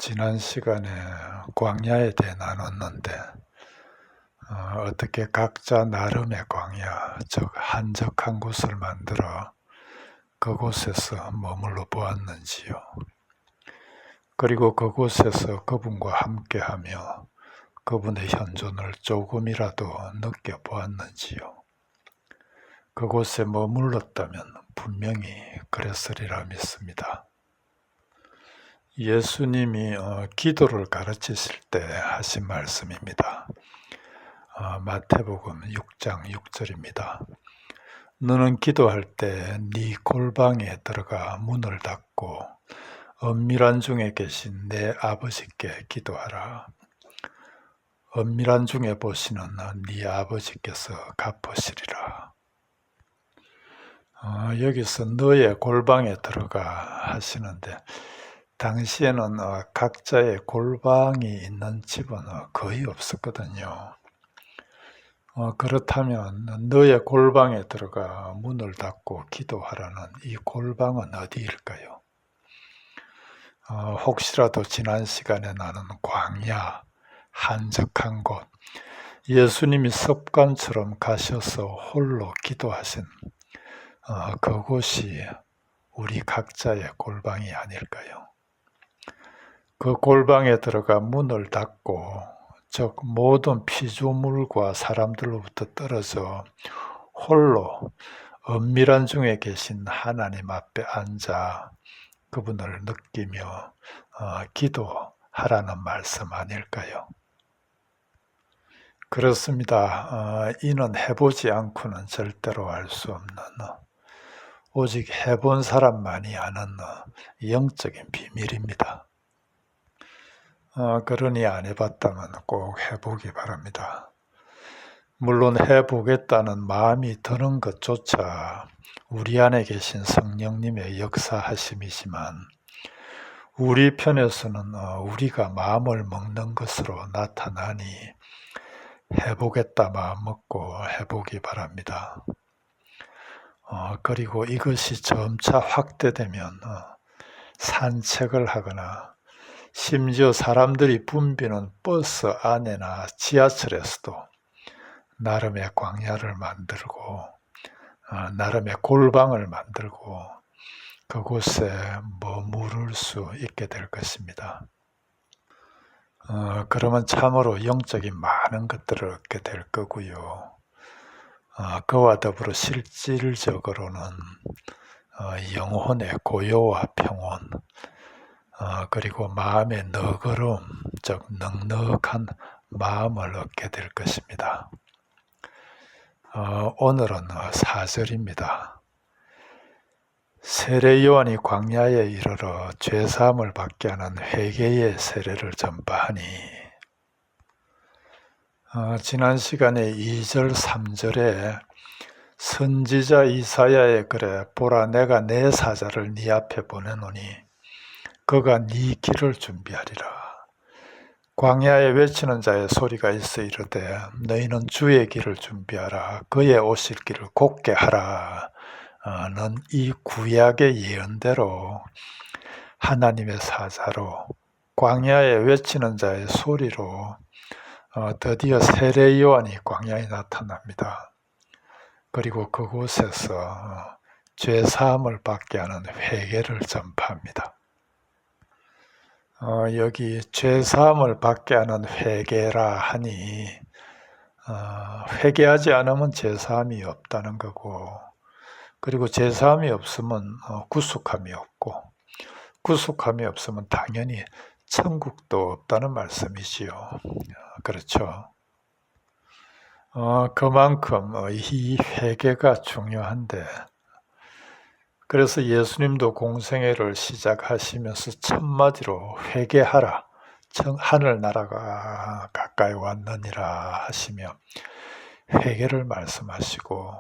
지난 시간에 광야에 대해 나눴는데 어떻게 각자 나름의 광야, 즉 한적한 곳을 만들어 그곳에서 머물러 보았는지요. 그리고 그곳에서 그분과 함께하며 그분의 현존을 조금이라도 느껴보았는지요. 그곳에 머물렀다면 분명히 그랬으리라 믿습니다. 예수님이 기도를 가르치실 때 하신 말씀입니다. 마태복음 6장 6절입니다. 너는 기도할 때 네 골방에 들어가 문을 닫고 은밀한 중에 계신 내 아버지께 기도하라. 은밀한 중에 보시는 네 아버지께서 갚으시리라. 여기서 너의 골방에 들어가 하시는데 당시에는 각자의 골방이 있는 집은 거의 없었거든요. 그렇다면 너의 골방에 들어가 문을 닫고 기도하라는 이 골방은 어디일까요? 혹시라도 지난 시간에 나눈 광야, 한적한 곳, 예수님이 습관처럼 가셔서 홀로 기도하신 그곳이 우리 각자의 골방이 아닐까요? 그 골방에 들어가 문을 닫고 즉 모든 피조물과 사람들로부터 떨어져 홀로 은밀한 중에 계신 하나님 앞에 앉아 그분을 느끼며 기도하라는 말씀 아닐까요? 그렇습니다. 이는 해보지 않고는 절대로 알 수 없는 오직 해본 사람만이 아는 영적인 비밀입니다. 그러니 안 해봤다면 꼭 해보기 바랍니다. 물론 해보겠다는 마음이 드는 것조차 우리 안에 계신 성령님의 역사하심이지만 우리 편에서는 우리가 마음을 먹는 것으로 나타나니 해보겠다 마음 먹고 해보기 바랍니다. 그리고 이것이 점차 확대되면 산책을 하거나 심지어 사람들이 붐비는 버스 안에나 지하철에서도 나름의 광야를 만들고 나름의 골방을 만들고 그곳에 머무를 수 있게 될 것입니다. 그러면 참으로 영적인 많은 것들을 얻게 될 거고요. 그와 더불어 실질적으로는 영혼의 고요와 평온, 그리고 마음의 너그러움, 즉 넉넉한 마음을 얻게 될 것입니다. 오늘은 4절입니다. 세례 요한이 광야에 이르러 죄사함을 받게 하는 회개의 세례를 전파하니 지난 시간에 2절 3절에 선지자 이사야의 글에 보라 내가 내 사자를 네 앞에 보내노니 그가 네 길을 준비하리라. 광야에 외치는 자의 소리가 있어 이르되 너희는 주의 길을 준비하라. 그의 오실 길을 곧게 하라. 는 이 구약의 예언대로 하나님의 사자로 광야에 외치는 자의 소리로 드디어 세례 요한이 광야에 나타납니다. 그리고 그곳에서 죄사함을 받게 하는 회개를 전파합니다. 여기 죄사함을 받게 하는 회개라 하니 회개하지 않으면 죄사함이 없다는 거고 그리고 죄사함이 없으면 구속함이 없고 구속함이 없으면 당연히 천국도 없다는 말씀이지요. 그렇죠. 그만큼 이 회개가 중요한데 그래서 예수님도 공생애를 시작하시면서 첫마디로 회개하라. 하늘나라가 가까이 왔느니라 하시며 회개를 말씀하시고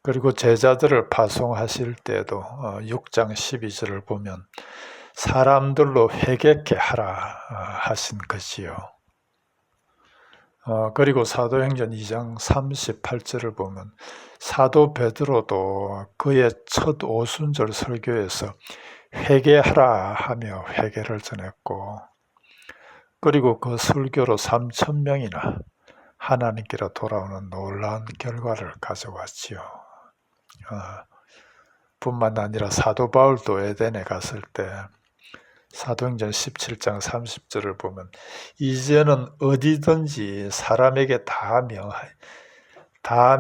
그리고 제자들을 파송하실 때도 6장 12절을 보면 사람들로 회개케 하라 하신 것이요. 그리고 사도행전 2장 38절을 보면 사도 베드로도 그의 첫 오순절 설교에서 회개하라 하며 회개를 전했고, 그리고 그 설교로 3,000명이나 하나님께로 돌아오는 놀라운 결과를 가져왔지요. 뿐만 아니라 사도 바울도 에덴에 갔을 때 사도행전 17장 30절을 보면 이제는 어디든지 사람에게 다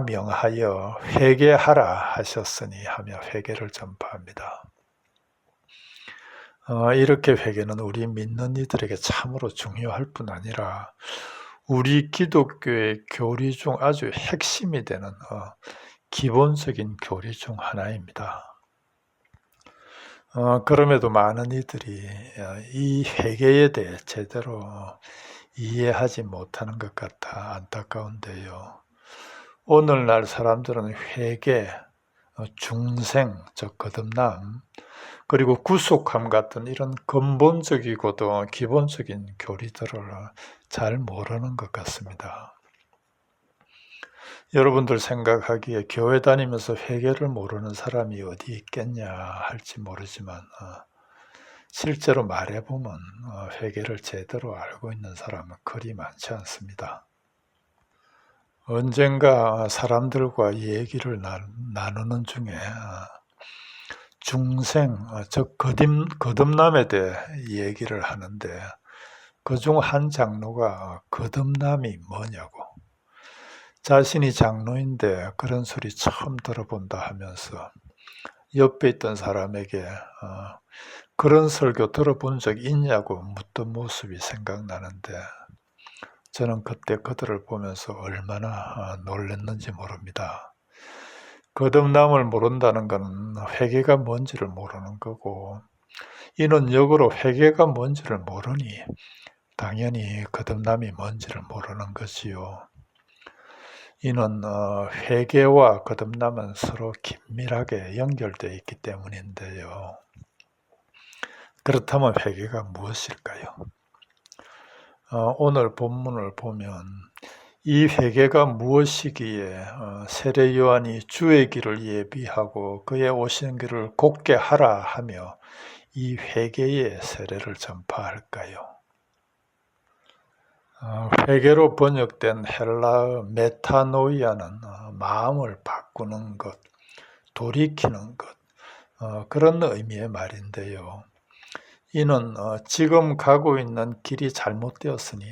명하여 회개하라 하셨으니 하며 회개를 전파합니다. 이렇게 회개는 우리 믿는 이들에게 참으로 중요할 뿐 아니라 우리 기독교의 교리 중 아주 핵심이 되는 기본적인 교리 중 하나입니다. 그럼에도 많은 이들이 이 회개에 대해 제대로 이해하지 못하는 것 같아 안타까운데요. 오늘날 사람들은 회개, 중생, 즉 거듭남, 그리고 구속함 같은 이런 근본적이고도 기본적인 교리들을 잘 모르는 것 같습니다. 여러분들 생각하기에 교회 다니면서 회개를 모르는 사람이 어디 있겠냐 할지 모르지만 실제로 말해보면 회개를 제대로 알고 있는 사람은 그리 많지 않습니다. 언젠가 사람들과 얘기를 나누는 중에 중생, 즉 거듭남에 대해 얘기를 하는데 그중 한 장로가 거듭남이 뭐냐고, 자신이 장로인데 그런 소리 처음 들어본다 하면서 옆에 있던 사람에게 그런 설교 들어본 적 있냐고 묻던 모습이 생각나는데 저는 그때 그들을 보면서 얼마나 놀랐는지 모릅니다. 거듭남을 모른다는 것은 회개가 뭔지를 모르는 거고, 이는 역으로 회개가 뭔지를 모르니 당연히 거듭남이 뭔지를 모르는 것이요. 이는 회개와 거듭남은 서로 긴밀하게 연결되어 있기 때문인데요. 그렇다면 회개가 무엇일까요? 오늘 본문을 보면 이 회개가 무엇이기에 세례 요한이 주의 길을 예비하고 그의 오시는 길을 곧게 하라 하며 이 회개의 세례를 전파할까요? 회개로 번역된 헬라어 메타노이아는 마음을 바꾸는 것, 돌이키는 것, 그런 의미의 말인데요. 이는 지금 가고 있는 길이 잘못되었으니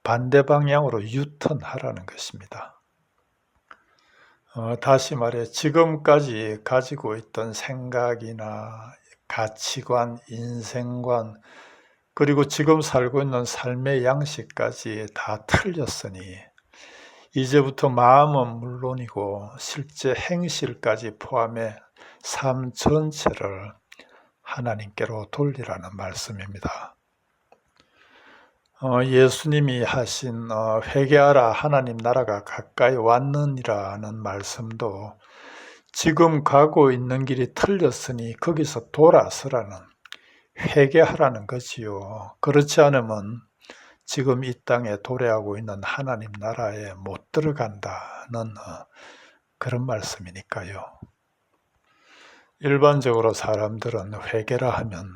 반대 방향으로 유턴하라는 것입니다. 다시 말해 지금까지 가지고 있던 생각이나 가치관, 인생관, 그리고 지금 살고 있는 삶의 양식까지 다 틀렸으니 이제부터 마음은 물론이고 실제 행실까지 포함해 삶 전체를 하나님께로 돌리라는 말씀입니다. 예수님이 하신 회개하라 하나님 나라가 가까이 왔느니라는 말씀도 지금 가고 있는 길이 틀렸으니 거기서 돌아서라는, 회개하라는 것이요. 그렇지 않으면 지금 이 땅에 도래하고 있는 하나님 나라에 못 들어간다는 그런 말씀이니까요. 일반적으로 사람들은 회개라 하면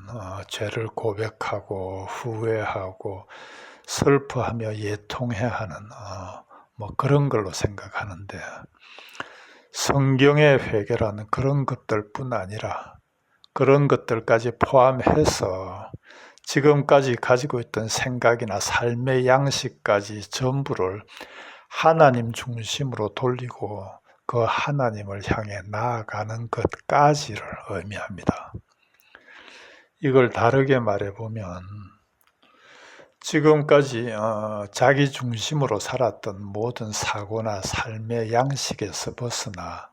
죄를 고백하고 후회하고 슬퍼하며 예통해야 하는 그런 걸로 생각하는데, 성경의 회개라는 그런 것들뿐 아니라 그런 것들까지 포함해서 지금까지 가지고 있던 생각이나 삶의 양식까지 전부를 하나님 중심으로 돌리고 그 하나님을 향해 나아가는 것까지를 의미합니다. 이걸 다르게 말해보면 지금까지 자기 중심으로 살았던 모든 사고나 삶의 양식에서 벗어나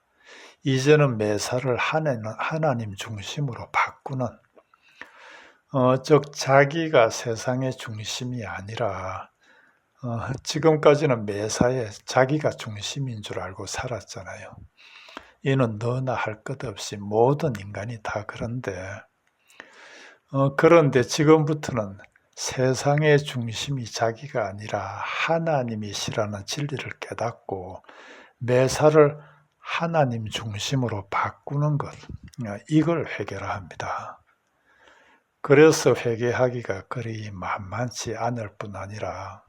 이제는 매사를 하나님 중심으로 바꾸는, 즉 자기가 세상의 중심이 아니라 지금까지는 매사에 자기가 중심인 줄 알고 살았잖아요. 이는 너나 할 것 없이 모든 인간이 다 그런데 지금부터는 세상의 중심이 자기가 아니라 하나님이시라는 진리를 깨닫고 매사를 하나님 중심으로 바꾸는 것, 이걸 회개라 합니다. 그래서 회개하기가 그리 만만치 않을 뿐 아니라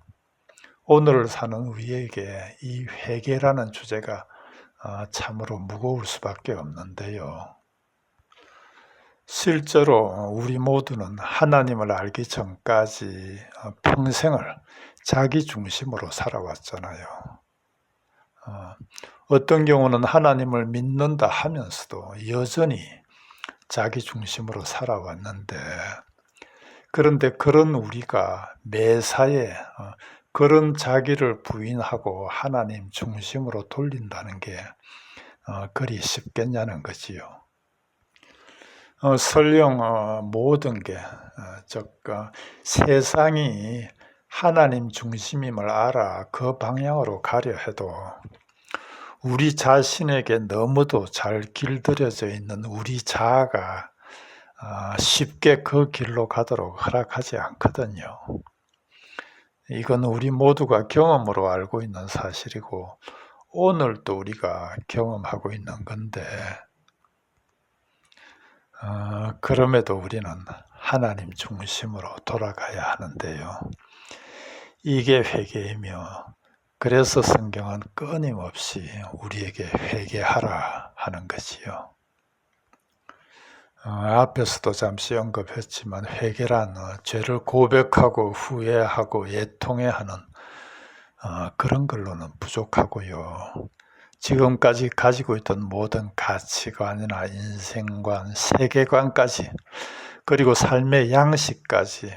오늘을 사는 우리에게 이 회개라는 주제가 참으로 무거울 수밖에 없는데요. 실제로 우리 모두는 하나님을 알기 전까지 평생을 자기 중심으로 살아왔잖아요. 어떤 경우는 하나님을 믿는다 하면서도 여전히 자기 중심으로 살아왔는데, 그런데 그런 우리가 매사에 그런 자기를 부인하고 하나님 중심으로 돌린다는 게 그리 쉽겠냐는 거지요. 설령 모든 게 즉 세상이 하나님 중심임을 알아 그 방향으로 가려 해도 우리 자신에게 너무도 잘 길들여져 있는 우리 자아가 쉽게 그 길로 가도록 허락하지 않거든요. 이건 우리 모두가 경험으로 알고 있는 사실이고 오늘도 우리가 경험하고 있는 건데, 그럼에도 우리는 하나님 중심으로 돌아가야 하는데요. 이게 회개이며, 그래서 성경은 끊임없이 우리에게 회개하라 하는 것이요. 앞에서도 잠시 언급했지만 회개란 죄를 고백하고 후회하고 애통해하는 그런 걸로는 부족하고요. 지금까지 가지고 있던 모든 가치관이나 인생관, 세계관까지, 그리고 삶의 양식까지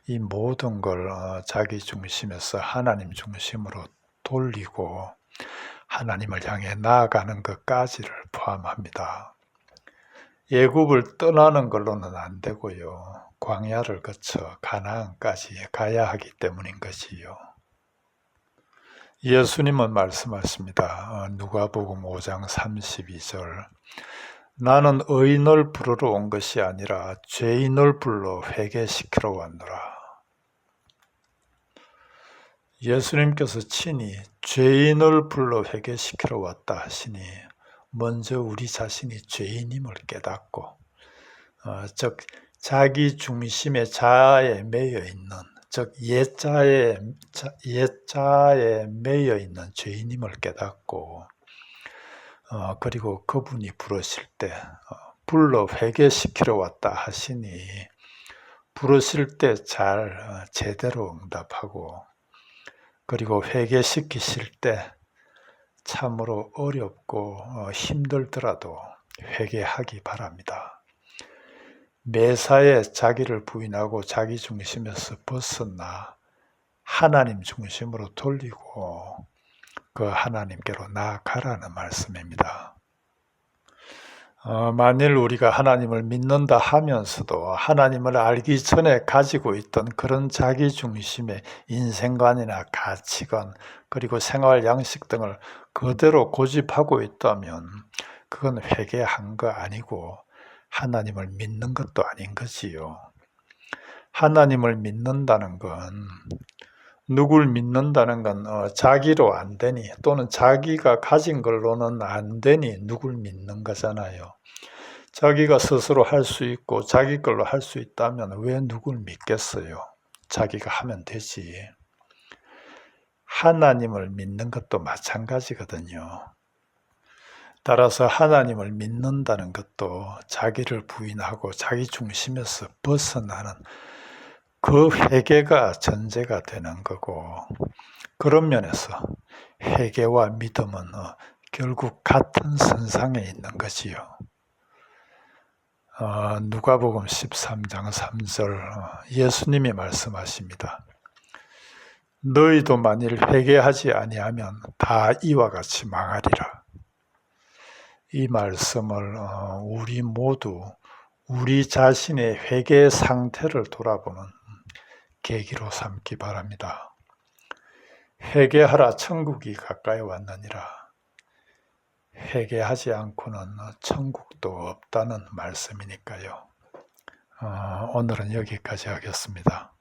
이 모든 걸 자기 중심에서 하나님 중심으로 돌리고 하나님을 향해 나아가는 것까지를 포함합니다. 애굽을 떠나는 걸로는 안 되고요. 광야를 거쳐 가나안까지 가야 하기 때문인 것이요. 예수님은 말씀하십니다. 누가복음 5장 32절. 나는 의인을 부르러 온 것이 아니라 죄인을 불러 회개시키러 왔노라. 예수님께서 친히 죄인을 불러 회개시키러 왔다 하시니 먼저 우리 자신이 죄인임을 깨닫고 즉 자기 중심의 자아에 매여 있는, 즉 옛자에 매여 있는 죄인임을 깨닫고 그리고 그분이 부르실 때 불러 회개시키러 왔다 하시니 부르실 때 잘 제대로 응답하고, 그리고 회개시키실 때 참으로 어렵고 힘들더라도 회개하기 바랍니다. 매사에 자기를 부인하고 자기 중심에서 벗어나 하나님 중심으로 돌리고 그 하나님께로 나아가라는 말씀입니다. 만일 우리가 하나님을 믿는다 하면서도 하나님을 알기 전에 가지고 있던 그런 자기 중심의 인생관이나 가치관, 그리고 생활 양식 등을 그대로 고집하고 있다면 그건 회개한 거 아니고 하나님을 믿는 것도 아닌 거지요. 하나님을 믿는다는 건, 누굴 믿는다는 건 자기로 안 되니, 또는 자기가 가진 걸로는 안 되니 누굴 믿는 거잖아요. 자기가 스스로 할 수 있고 자기 걸로 할 수 있다면 왜 누굴 믿겠어요? 자기가 하면 되지. 하나님을 믿는 것도 마찬가지거든요. 따라서 하나님을 믿는다는 것도 자기를 부인하고 자기 중심에서 벗어나는 그 회개가 전제가 되는 거고, 그런 면에서 회개와 믿음은 결국 같은 선상에 있는 거지요. 누가복음 13장 3절 예수님이 말씀하십니다. 너희도 만일 회개하지 아니하면 다 이와 같이 망하리라. 이 말씀을 우리 모두 우리 자신의 회개 상태를 돌아보는 계기로 삼기 바랍니다. 회개하라, 천국이 가까이 왔느니라. 회개하지 않고는 천국도 없다는 말씀이니까요. 오늘은 여기까지 하겠습니다.